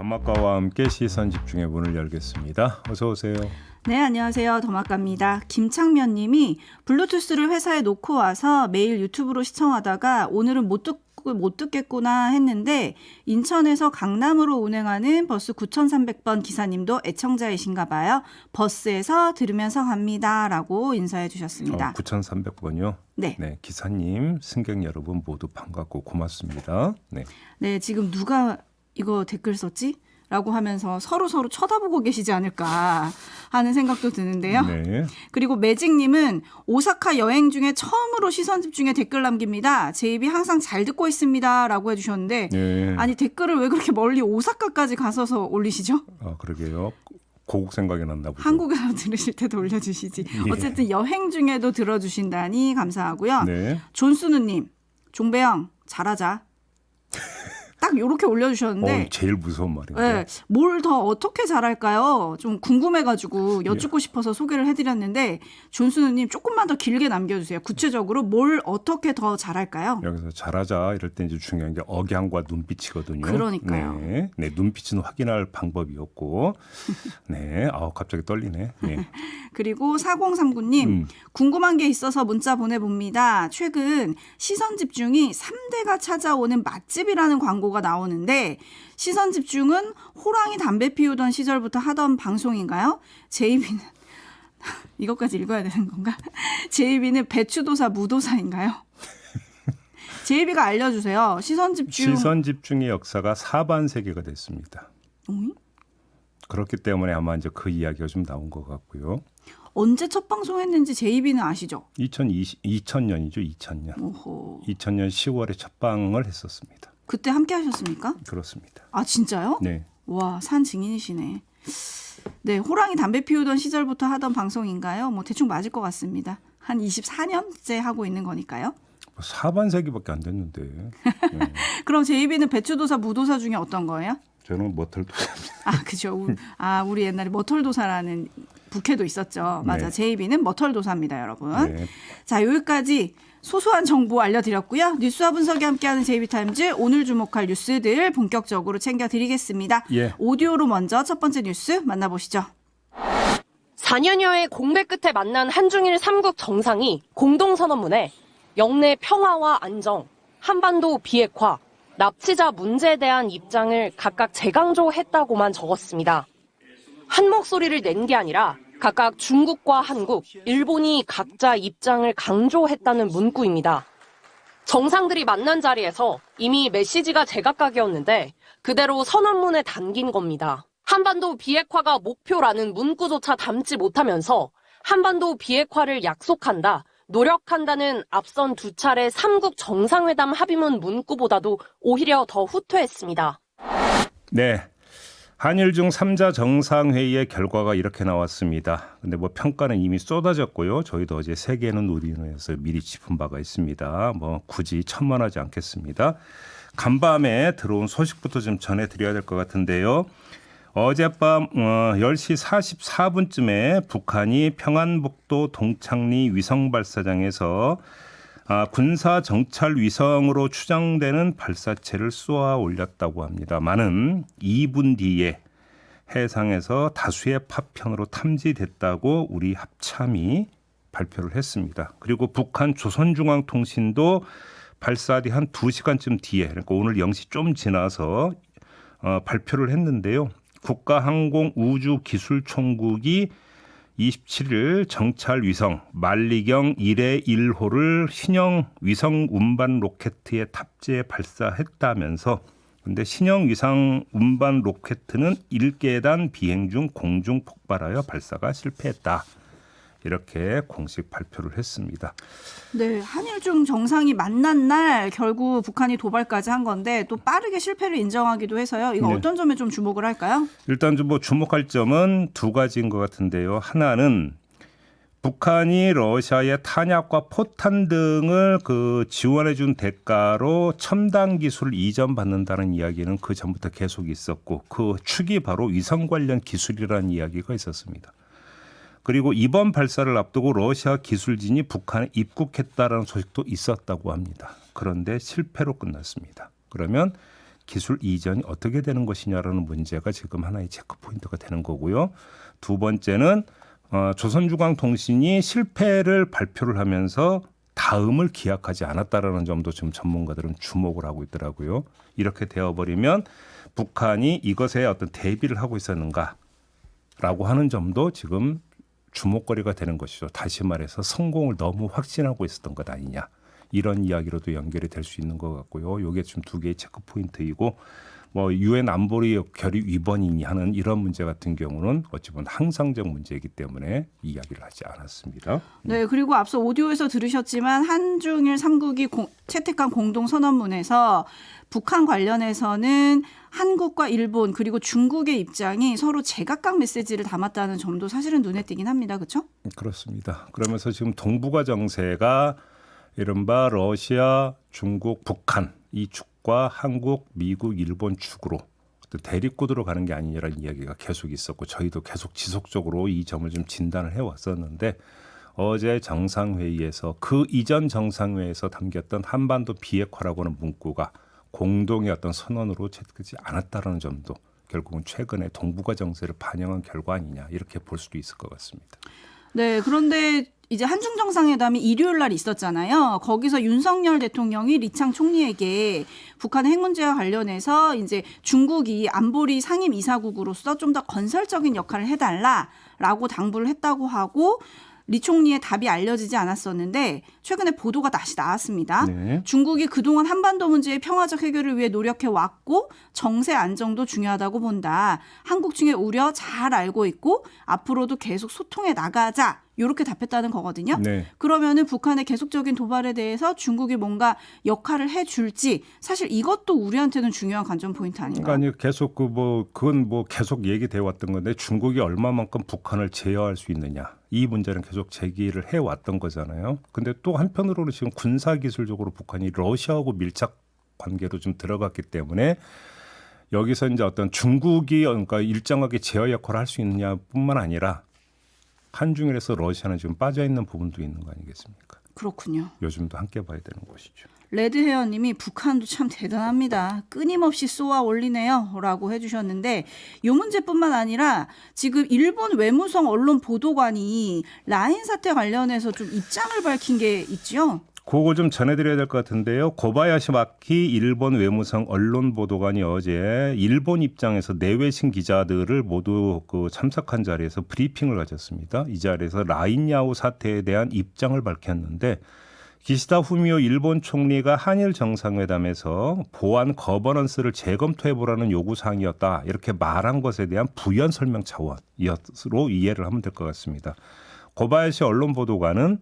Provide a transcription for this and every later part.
더마카와 함께 시선 집중의 문을 열겠습니다. 어서 오세요. 네, 안녕하세요. 더마카입니다. 김창면 님이 블루투스를 회사에 놓고 와서 매일 유튜브로 시청하다가 오늘은 못 듣겠구나 했는데 인천에서 강남으로 운행하는 버스 9300번 기사님도 애청자이신가 봐요. 버스에서 들으면서 갑니다. 라고 인사해 주셨습니다. 9300번이요? 네. 네, 기사님, 승객 여러분 모두 반갑고 고맙습니다. 네, 지금 누가 이거 댓글 썼지? 라고 하면서 서로 쳐다보고 계시지 않을까 하는 생각도 드는데요. 네. 그리고 매직님은 오사카 여행 중에 처음으로 시선 집중에 댓글 남깁니다. 제 입이 항상 잘 듣고 있습니다. 라고 해주셨는데 네. 아니 댓글을 왜 그렇게 멀리 오사카까지 가서서 올리시죠? 그러게요. 고국 생각이 났나 보죠. 한국에서 들으실 때도 올려주시지. 예. 어쨌든 여행 중에도 들어주신다니 감사하고요. 네. 존수누님, 종배영 잘하자. 딱 이렇게 올려주셨는데 제일 무서운 말인데. 네, 뭘 더 어떻게 잘할까요? 좀 궁금해가지고 여쭙고 싶어서 소개를 해드렸는데 존수누님 조금만 더 길게 남겨주세요. 구체적으로 뭘 어떻게 더 잘할까요? 여기서 잘하자 이럴 때 이제 중요한 게 억양과 눈빛이거든요. 그러니까요. 네, 눈빛은 확인할 방법이었고, 네, 갑자기 떨리네. 네. 그리고 4039님 궁금한 게 있어서 문자 보내봅니다. 최근 시선집중이 3대가 찾아오는 맛집이라는 광고가 나오는데 시선집중은 호랑이 담배 피우던 시절부터 하던 방송인가요? 제이비는 이것까지 읽어야 되는 건가? 제이비는 배추도사 무도사인가요? 제이비가 알려주세요. 시선집중의 역사가 사반세기가 됐습니다. 어이? 그렇기 때문에 아마 이제 그 이야기가 좀 나온 것 같고요. 언제 첫 방송했는지 제이비는 아시죠? 2000년이죠. 2000년. 오호. 2000년 10월에 첫 방을 했었습니다. 그때 함께 하셨습니까? 그렇습니다. 아 진짜요? 네. 와, 산 증인이시네. 네, 호랑이 담배 피우던 시절부터 하던 방송인가요? 뭐 대충 맞을 것 같습니다. 한 24년째 하고 있는 거니까요. 사반세기밖에 안 됐는데. 네. 그럼 제이비는 배추도사, 무도사 중에 어떤 거예요? 저는 머털도사입니다. 아, 그죠. 우리 옛날에 머털도사라는 부캐도 있었죠. 맞아. 네. 제이비는 머털도사입니다, 여러분. 네. 자, 여기까지 소소한 정보 알려드렸고요. 뉴스와 분석이 함께하는 제이비타임즈 오늘 주목할 뉴스들 본격적으로 챙겨드리겠습니다. 예. 오디오로 먼저 첫 번째 뉴스 만나보시죠. 4년여의 공백 끝에 만난 한중일 3국 정상이 공동선언문에 영내 평화와 안정, 한반도 비핵화, 납치자 문제에 대한 입장을 각각 재강조했다고만 적었습니다. 한 목소리를 낸 게 아니라 각각 중국과 한국, 일본이 각자 입장을 강조했다는 문구입니다. 정상들이 만난 자리에서 이미 메시지가 제각각이었는데 그대로 선언문에 담긴 겁니다. 한반도 비핵화가 목표라는 문구조차 담지 못하면서 한반도 비핵화를 약속한다, 노력한다는 앞선 두 차례 3국 정상회담 합의문 문구보다도 오히려 더 후퇴했습니다. 네. 한일 중 3자 정상회의의 결과가 이렇게 나왔습니다. 근데 평가는 이미 쏟아졌고요. 저희도 어제 세계는 우리는에서 미리 짚은 바가 있습니다. 굳이 첨언하지 않겠습니다. 간밤에 들어온 소식부터 좀 전해드려야 될 것 같은데요. 어젯밤 10시 44분쯤에 북한이 평안북도 동창리 위성발사장에서 군사 정찰 위성으로 추정되는 발사체를 쏘아 올렸다고 합니다만은 2분 뒤에 해상에서 다수의 파편으로 탐지됐다고 우리 합참이 발표를 했습니다. 그리고 북한 조선중앙통신도 발사 뒤 한 2시간쯤 뒤에, 그러니까 오늘 0시 좀 지나서 발표를 했는데요. 국가항공우주기술총국이 27일 정찰 위성 만리경 1의 1호를 신형 위성 운반 로켓에 탑재해 발사했다면서, 근데 신형 위성 운반 로켓은 1계단 비행 중 공중 폭발하여 발사가 실패했다. 이렇게 공식 발표를 했습니다. 네, 한일중 정상이 만난 날 결국 북한이 도발까지 한 건데 또 빠르게 실패를 인정하기도 해서요. 이거 네. 어떤 점에 좀 주목을 할까요? 일단 좀 주목할 점은 두 가지인 것 같은데요. 하나는 북한이 러시아의 탄약과 포탄 등을 지원해 준 대가로 첨단 기술을 이전받는다는 이야기는 그 전부터 계속 있었고, 그 축이 바로 위성 관련 기술이라는 이야기가 있었습니다. 그리고 이번 발사를 앞두고 러시아 기술진이 북한에 입국했다라는 소식도 있었다고 합니다. 그런데 실패로 끝났습니다. 그러면 기술 이전이 어떻게 되는 것이냐라는 문제가 지금 하나의 체크 포인트가 되는 거고요. 두 번째는 조선중앙통신이 실패를 발표를 하면서 다음을 기약하지 않았다라는 점도 지금 전문가들은 주목을 하고 있더라고요. 이렇게 되어버리면 북한이 이것에 어떤 대비를 하고 있었는가라고 하는 점도 지금 주목거리가 되는 것이죠. 다시 말해서 성공을 너무 확신하고 있었던 것 아니냐. 이런 이야기로도 연결이 될 수 있는 것 같고요. 이게 지금 두 개의 체크 포인트이고 뭐 유엔 안보리 결의 위반이니 하는 이런 문제 같은 경우는 어찌 보면 항상적 문제이기 때문에 이야기를 하지 않았습니다. 네, 그리고 앞서 오디오에서 들으셨지만 한중일 3국이 채택한 공동선언문에서 북한 관련해서는 한국과 일본 그리고 중국의 입장이 서로 제각각 메시지를 담았다는 점도 사실은 눈에 띄긴 합니다. 그렇죠? 그렇습니다. 그러면서 지금 동북아 정세가 이른바 러시아, 중국, 북한 이 축과 한국, 미국, 일본 축으로 대립구도로 가는 게 아니냐라는 이야기가 계속 있었고 저희도 계속 지속적으로 이 점을 좀 진단을 해왔었는데 어제 정상회의에서 그 이전 정상회의에서 담겼던 한반도 비핵화라고 하는 문구가 공동의 어떤 선언으로 채택되지 않았다는 점도 결국은 최근에 동북아 정세를 반영한 결과 아니냐 이렇게 볼 수도 있을 것 같습니다. 네, 그런데 이제 한중 정상회담이 일요일 날 있었잖아요. 거기서 윤석열 대통령이 리창 총리에게 북한 핵 문제와 관련해서 이제 중국이 안보리 상임 이사국으로서 좀 더 건설적인 역할을 해달라라고 당부를 했다고 하고 리 총리의 답이 알려지지 않았었는데 최근에 보도가 다시 나왔습니다. 네. 중국이 그동안 한반도 문제의 평화적 해결을 위해 노력해왔고 정세 안정도 중요하다고 본다. 한국 측의 우려 잘 알고 있고 앞으로도 계속 소통해 나가자. 이렇게 답했다는 거거든요. 네. 그러면은 북한의 계속적인 도발에 대해서 중국이 뭔가 역할을 해줄지 사실 이것도 우리한테는 중요한 관전 포인트 아닌가요? 그러니까 계속 그건 계속 얘기돼 왔던 건데 중국이 얼마만큼 북한을 제어할 수 있느냐 이 문제는 계속 제기를 해 왔던 거잖아요. 근데 또 한편으로는 지금 군사 기술적으로 북한이 러시아하고 밀착 관계로 좀 들어갔기 때문에 여기서 이제 어떤 중국이 그러니까 일정하게 제어 역할을 할 수 있느냐뿐만 아니라 한중일에서 러시아는 지금 빠져 있는 부분도 있는 거 아니겠습니까? 그렇군요. 요즘도 함께 봐야 되는 것이죠. 레드헤어님이 북한도 참 대단합니다. 끊임없이 쏘아 올리네요. 라고 해주셨는데 이 문제뿐만 아니라 지금 일본 외무성 언론 보도관이 라인 사태 관련해서 좀 입장을 밝힌 게 있죠. 그거 좀 전해드려야 될 것 같은데요. 고바야시 마키 일본 외무성 언론 보도관이 어제 일본 입장에서 내외신 기자들을 모두 참석한 자리에서 브리핑을 가졌습니다. 이 자리에서 라인야오 사태에 대한 입장을 밝혔는데 기시다 후미오 일본 총리가 한일 정상회담에서 보안 거버넌스를 재검토해보라는 요구사항이었다. 이렇게 말한 것에 대한 부연 설명 차원으로 이해를 하면 될 것 같습니다. 고바야시 언론 보도관은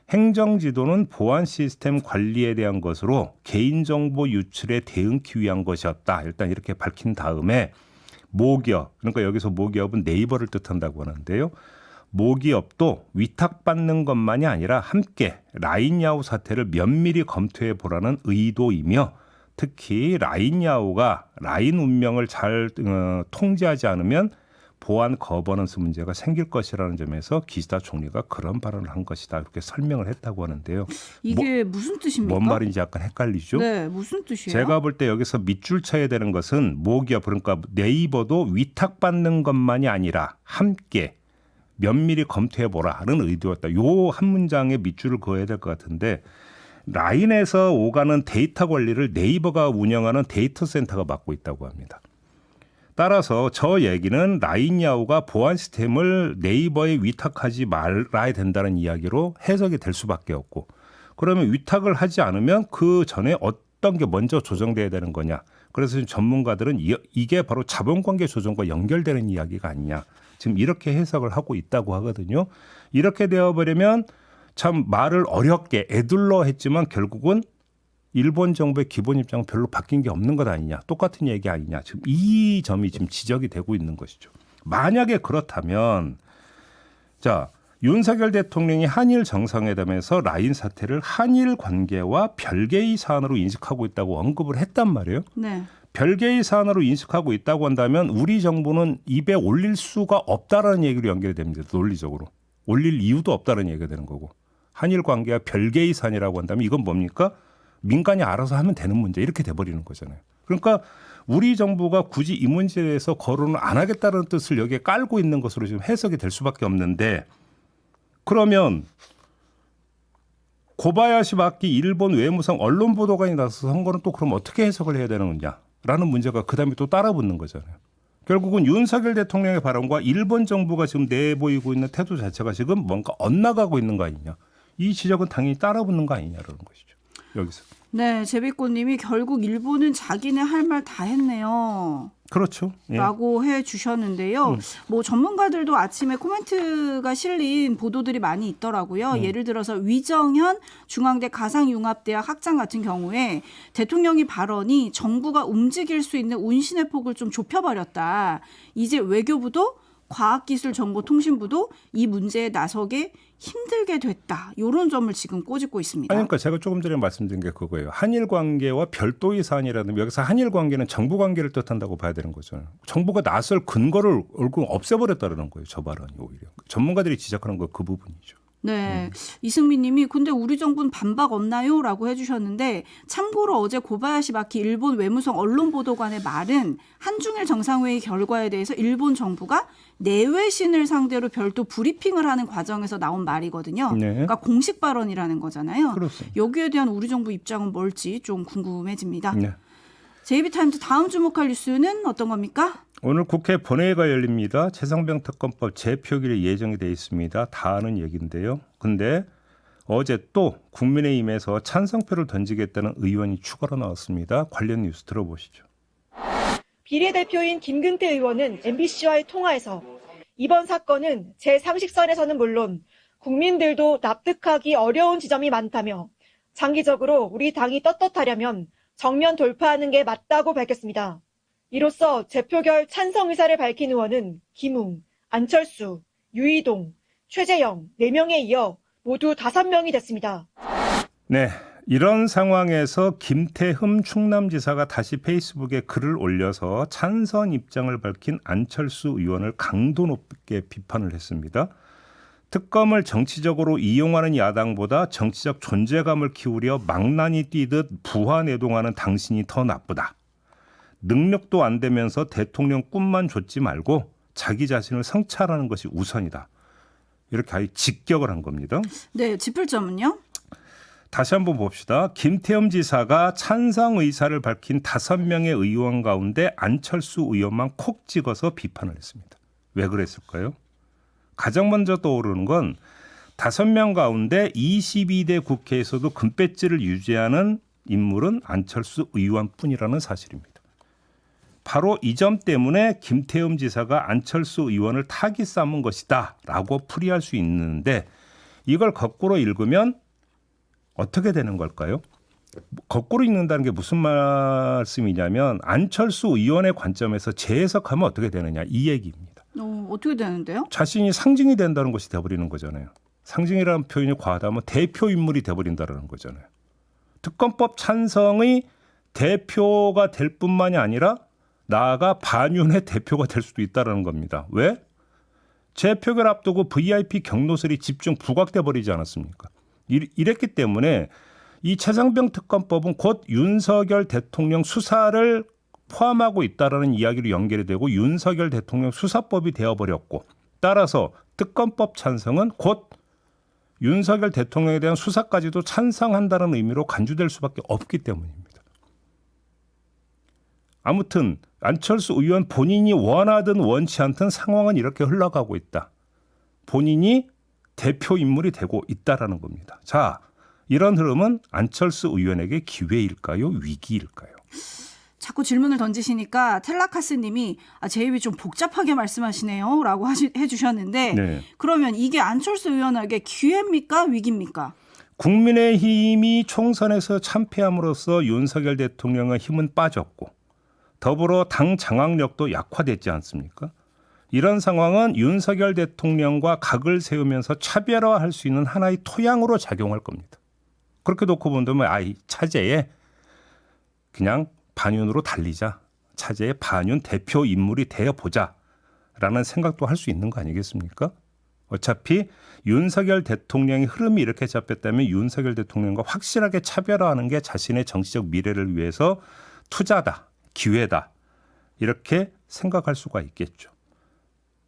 행정지도는 보안 시스템 관리에 대한 것으로 개인정보 유출에 대응하기 위한 것이었다. 일단 이렇게 밝힌 다음에 모기업, 그러니까 여기서 모기업은 네이버를 뜻한다고 하는데요. 모기업도 위탁받는 것만이 아니라 함께 라인야오 사태를 면밀히 검토해 보라는 의도이며 특히 라인야오가 라인 운명을 잘 통제하지 않으면 보안 거버넌스 문제가 생길 것이라는 점에서 기시다 총리가 그런 발언을 한 것이다. 이렇게 설명을 했다고 하는데요. 이게 무슨 뜻입니까? 뭔 말인지 약간 헷갈리죠? 네, 무슨 뜻이에요? 제가 볼 때 여기서 밑줄 쳐야 되는 것은 모기업 그러니까 네이버도 위탁받는 것만이 아니라 함께 면밀히 검토해보라는 의도였다. 요 한 문장에 밑줄을 그어야 될 것 같은데 라인에서 오가는 데이터 관리를 네이버가 운영하는 데이터 센터가 맡고 있다고 합니다. 따라서 저 얘기는 라인야오가 보안 시스템을 네이버에 위탁하지 말아야 된다는 이야기로 해석이 될 수밖에 없고 그러면 위탁을 하지 않으면 그 전에 어떤 게 먼저 조정돼야 되는 거냐. 그래서 지금 전문가들은 이게 바로 자본관계 조정과 연결되는 이야기가 아니냐. 지금 이렇게 해석을 하고 있다고 하거든요. 이렇게 되어버리면 참 말을 어렵게 애둘러 했지만 결국은 일본 정부의 기본 입장은 별로 바뀐 게 없는 것 아니냐. 똑같은 얘기 아니냐. 지금 이 점이 지금 지적이 되고 있는 것이죠. 만약에 그렇다면 자 윤석열 대통령이 한일 정상회담에서 라인 사태를 한일 관계와 별개의 사안으로 인식하고 있다고 언급을 했단 말이에요. 네. 별개의 사안으로 인식하고 있다고 한다면 우리 정부는 입에 올릴 수가 없다라는 얘기로 연결이 됩니다. 논리적으로. 올릴 이유도 없다는 얘기가 되는 거고. 한일 관계가 별개의 사안이라고 한다면 이건 뭡니까? 민간이 알아서 하면 되는 문제 이렇게 돼버리는 거잖아요. 그러니까 우리 정부가 굳이 이 문제에 대해서 거론을 안 하겠다는 뜻을 여기에 깔고 있는 것으로 지금 해석이 될 수밖에 없는데 그러면 고바야시 마키 일본 외무성 언론 보도관이 나서서 한 거는 또 그럼 어떻게 해석을 해야 되는 거냐라는 문제가 그다음에 또 따라붙는 거잖아요. 결국은 윤석열 대통령의 발언과 일본 정부가 지금 내보이고 있는 태도 자체가 지금 뭔가 엇나가고 있는 거 아니냐. 이 지적은 당연히 따라붙는 거 아니냐라는 것이죠. 여기서. 네, 제비꽃님이 결국 일본은 자기네 할 말 다 했네요. 그렇죠. 예. 라고 해주셨는데요. 뭐 전문가들도 아침에 코멘트가 실린 보도들이 많이 있더라고요. 예를 들어서 위정현 중앙대 가상융합대학 학장 같은 경우에 대통령이 발언이 정부가 움직일 수 있는 운신의 폭을 좀 좁혀버렸다. 이제 외교부도 과학기술정보통신부도 이 문제에 나서게 힘들게 됐다. 이런 점을 지금 꼬집고 있습니다. 아니, 그러니까 제가 조금 전에 말씀드린 게 그거예요. 한일 관계와 별도의 사안이라는 여기서 한일 관계는 정부 관계를 뜻한다고 봐야 되는 거잖아요. 정부가 나설 근거를 얼굴 없애버렸다는 거예요. 저 발언이 오히려. 전문가들이 지적하는 거 그 부분이죠. 네. 이승민 님이 근데 우리 정부는 반박 없나요? 라고 해주셨는데 참고로 어제 고바야시 마키 일본 외무성 언론보도관의 말은 한중일 정상회의 결과에 대해서 일본 정부가 내외신을 상대로 별도 브리핑을 하는 과정에서 나온 말이거든요. 네. 그러니까 공식 발언이라는 거잖아요. 그렇습니다. 여기에 대한 우리 정부 입장은 뭘지 좀 궁금해집니다. 네. JB타임즈 다음 주목할 뉴스는 어떤 겁니까? 오늘 국회 본회의가 열립니다. 최상병 특검법 재표결이 예정이 돼 있습니다. 다 아는 얘기인데요. 근데 어제 또 국민의힘에서 찬성표를 던지겠다는 의원이 추가로 나왔습니다. 관련 뉴스 들어보시죠. 비례대표인 김근태 의원은 MBC와의 통화에서 이번 사건은 제 상식선에서는 물론 국민들도 납득하기 어려운 지점이 많다며 장기적으로 우리 당이 떳떳하려면 정면 돌파하는 게 맞다고 밝혔습니다. 이로써 재표결 찬성 의사를 밝힌 의원은 김웅, 안철수, 유이동, 최재형 4명에 이어 모두 5명이 됐습니다. 네, 이런 상황에서 김태흠 충남지사가 다시 페이스북에 글을 올려서 찬성 입장을 밝힌 안철수 의원을 강도 높게 비판을 했습니다. 특검을 정치적으로 이용하는 야당보다 정치적 존재감을 키우려 망나니 뛰듯 부하내동하는 당신이 더 나쁘다. 능력도 안 되면서 대통령 꿈만 줬지 말고 자기 자신을 성찰하는 것이 우선이다. 이렇게 아예 직격을 한 겁니다. 네, 짚을 점은요? 다시 한번 봅시다. 김태흠 지사가 찬성 의사를 밝힌 5명의 의원 가운데 안철수 의원만 콕 찍어서 비판을 했습니다. 왜 그랬을까요? 가장 먼저 떠오르는 건 5명 가운데 22대 국회에서도 금배지를 유지하는 인물은 안철수 의원뿐이라는 사실입니다. 바로 이 점 때문에 김태흠 지사가 안철수 의원을 타깃 삼은 것이다 라고 풀이할 수 있는데 이걸 거꾸로 읽으면 어떻게 되는 걸까요? 거꾸로 읽는다는 게 무슨 말씀이냐면 안철수 의원의 관점에서 재해석하면 어떻게 되느냐 이 얘기입니다. 어떻게 되는데요? 자신이 상징이 된다는 것이 돼버리는 거잖아요. 상징이라는 표현이 과하다면 대표 인물이 돼버린다는 거잖아요. 특검법 찬성의 대표가 될 뿐만이 아니라 나아가 반윤의 대표가 될 수도 있다는 겁니다. 왜? 재표결 앞두고 VIP 경로설이 집중 부각돼 버리지 않았습니까? 이랬기 때문에 이 최상병 특검법은 곧 윤석열 대통령 수사를 포함하고 있다라는 이야기로 연결이 되고 윤석열 대통령 수사법이 되어버렸고 따라서 특검법 찬성은 곧 윤석열 대통령에 대한 수사까지도 찬성한다는 의미로 간주될 수밖에 없기 때문입니다. 아무튼 안철수 의원 본인이 원하든 원치 않든 상황은 이렇게 흘러가고 있다. 본인이 대표 인물이 되고 있다라는 겁니다. 자, 이런 흐름은 안철수 의원에게 기회일까요? 위기일까요? 자꾸 질문을 던지시니까 텔라카스 님이 제 입이 좀 복잡하게 말씀하시네요 라고 해주셨는데 네. 그러면 이게 안철수 의원에게 기회입니까? 위기입니까? 국민의힘이 총선에서 참패함으로써 윤석열 대통령의 힘은 빠졌고 더불어 당 장악력도 약화됐지 않습니까? 이런 상황은 윤석열 대통령과 각을 세우면서 차별화할 수 있는 하나의 토양으로 작용할 겁니다. 그렇게 놓고 본다면 차제에 그냥 반윤으로 달리자. 차제의 반윤 대표 인물이 되어보자라는 생각도 할 수 있는 거 아니겠습니까? 어차피 윤석열 대통령의 흐름이 이렇게 잡혔다면 윤석열 대통령과 확실하게 차별화하는 게 자신의 정치적 미래를 위해서 투자다, 기회다. 이렇게 생각할 수가 있겠죠.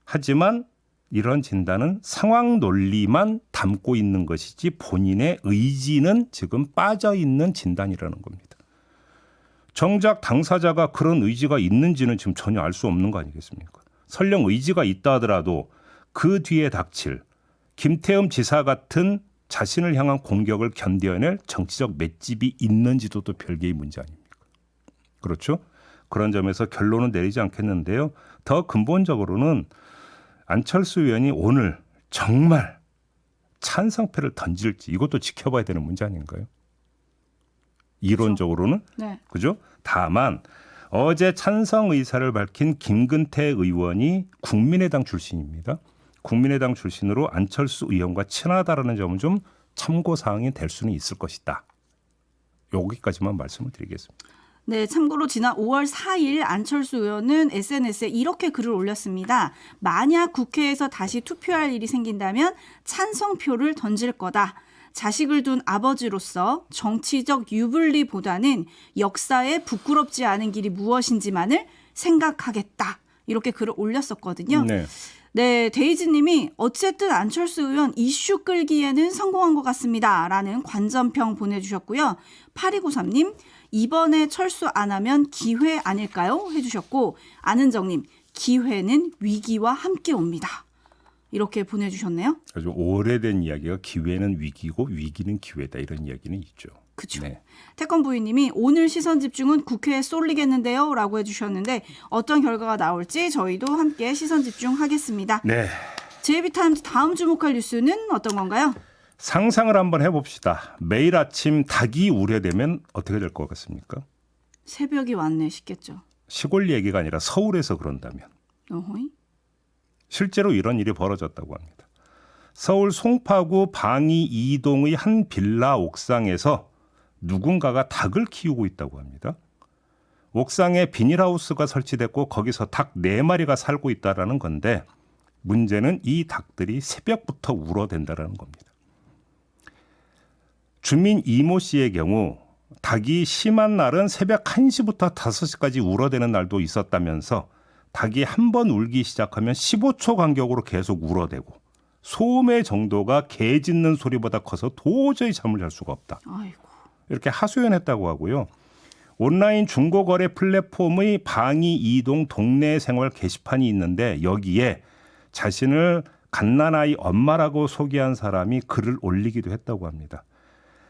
하지만 이런 진단은 상황 논리만 담고 있는 것이지 본인의 의지는 지금 빠져 있는 진단이라는 겁니다. 정작 당사자가 그런 의지가 있는지는 지금 전혀 알 수 없는 거 아니겠습니까? 설령 의지가 있다 하더라도 그 뒤에 닥칠 김태흠 지사 같은 자신을 향한 공격을 견뎌낼 정치적 맷집이 있는지도 또 별개의 문제 아닙니까? 그렇죠? 그런 점에서 결론은 내리지 않겠는데요. 더 근본적으로는 안철수 의원이 오늘 정말 찬성표를 던질지 이것도 지켜봐야 되는 문제 아닌가요? 이론적으로는. 네. 그죠? 다만 어제 찬성 의사를 밝힌 김근태 의원이 국민의당 출신입니다. 국민의당 출신으로 안철수 의원과 친하다라는 점은 좀 참고사항이 될 수는 있을 것이다. 여기까지만 말씀을 드리겠습니다. 네, 참고로 지난 5월 4일 안철수 의원은 SNS에 이렇게 글을 올렸습니다. 만약 국회에서 다시 투표할 일이 생긴다면 찬성표를 던질 거다. 자식을 둔 아버지로서 정치적 유불리보다는 역사에 부끄럽지 않은 길이 무엇인지만을 생각하겠다. 이렇게 글을 올렸었거든요. 네. 네, 데이지님이 어쨌든 안철수 의원 이슈 끌기에는 성공한 것 같습니다. 라는 관전평 보내주셨고요. 8293님, 이번에 철수 안 하면 기회 아닐까요? 해주셨고, 안은정님, 기회는 위기와 함께 옵니다. 이렇게 보내주셨네요. 아주 오래된 이야기가 기회는 위기고 위기는 기회다 이런 이야기는 있죠. 그렇죠. 네. 태권 부인님이 오늘 시선 집중은 국회에 쏠리겠는데요? 라고 해주셨는데 어떤 결과가 나올지 저희도 함께 시선 집중하겠습니다. 네. JB타임즈 다음 주목할 뉴스는 어떤 건가요? 상상을 한번 해봅시다. 매일 아침 닭이 우려되면 어떻게 될 것 같습니까? 새벽이 왔네 싶겠죠. 시골 얘기가 아니라 서울에서 그런다면. 어허이. 실제로 이런 일이 벌어졌다고 합니다. 서울 송파구 방이 2동의 한 빌라 옥상에서 누군가가 닭을 키우고 있다고 합니다. 옥상에 비닐하우스가 설치됐고 거기서 닭 4마리가 살고 있다는 건데 문제는 이 닭들이 새벽부터 울어댄다는 겁니다. 주민 이모 씨의 경우 닭이 심한 날은 새벽 1시부터 5시까지 울어대는 날도 있었다면서 닭이 한 번 울기 시작하면 15초 간격으로 계속 울어대고 소음의 정도가 개 짖는 소리보다 커서 도저히 잠을 잘 수가 없다. 아이고. 이렇게 하소연했다고 하고요. 온라인 중고거래 플랫폼의 방이 이동 동네 생활 게시판이 있는데 여기에 자신을 갓난아이 엄마라고 소개한 사람이 글을 올리기도 했다고 합니다.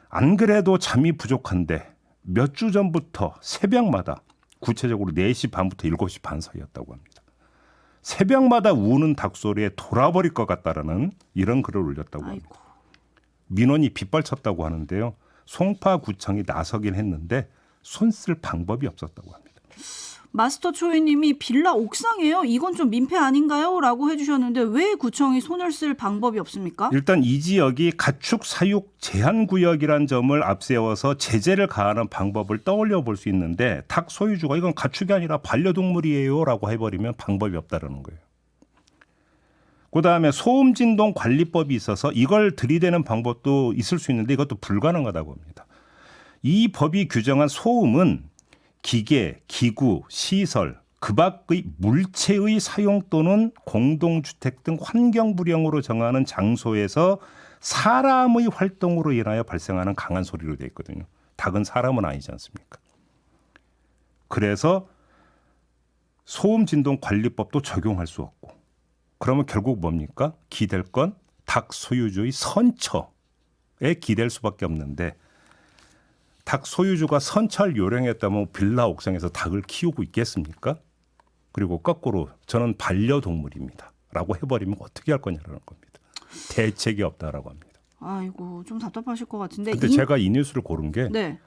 안 그래도 잠이 부족한데 몇 주 전부터 새벽마다 구체적으로 4시 반부터 7시 반 사이였다고 합니다. 새벽마다 우는 닭소리에 돌아버릴 것 같다라는 이런 글을 올렸다고 합니다. 아이고. 민원이 빗발쳤다고 하는데요. 송파구청이 나서긴 했는데 손 쓸 방법이 없었다고 합니다. 마스터 초이님이 빌라 옥상이에요. 이건 좀 민폐 아닌가요? 라고 해주셨는데 왜 구청이 손을 쓸 방법이 없습니까? 일단 이 지역이 가축 사육 제한 구역이란 점을 앞세워서 제재를 가하는 방법을 떠올려 볼 수 있는데 닭 소유주가 이건 가축이 아니라 반려동물이에요라고 해버리면 방법이 없다라는 거예요. 그다음에 소음 진동 관리법이 있어서 이걸 들이대는 방법도 있을 수 있는데 이것도 불가능하다고 합니다. 이 법이 규정한 소음은 기계, 기구, 시설, 그 밖의 물체의 사용 또는 공동주택 등 환경 불량으로 정하는 장소에서 사람의 활동으로 인하여 발생하는 강한 소리로 되어 있거든요. 닭은 사람은 아니지 않습니까? 그래서 소음 진동 관리법도 적용할 수 없고 그러면 결국 뭡니까? 기댈 건 닭 소유주의 선처에 기댈 수밖에 없는데 닭 소유주가 선처를 요령했다면 빌라 옥상에서 닭을 키우고 있겠습니까? 그리고 거꾸로 저는 반려동물입니다. 라고 해버리면 어떻게 할 거냐라는 겁니다. 대책이 없다라고 합니다. 아이고 좀 답답하실 것 같은데. 근데 제가 이 뉴스를 고른 게 네.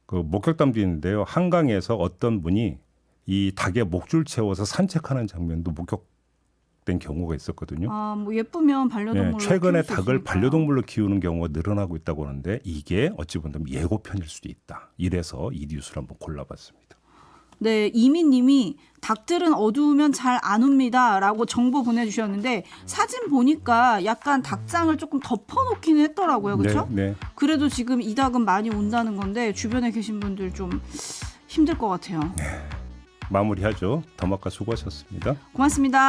그 목격담도 있는데요. 한강에서 어떤 분이 이 닭의 목줄 채워서 산책하는 장면도 목격된 경우가 있었거든요. 아, 뭐 예쁘면 반려동물로 네, 최근에 키울 수 닭을 있으니까요. 반려동물로 키우는 경우가 늘어나고 있다고 하는데 이게 어찌 보면 예고편일 수도 있다. 이래서 이 뉴스를 한번 골라봤습니다. 네, 이민님이 닭들은 어두우면 잘 안 웁니다라고 정보 보내주셨는데 사진 보니까 약간 닭장을 조금 덮어놓기는 했더라고요, 그렇죠? 네, 네. 그래도 지금 이 닭은 많이 온다는 건데 주변에 계신 분들 좀 힘들 것 같아요. 마무리하죠. 더마카 수고하셨습니다. 고맙습니다.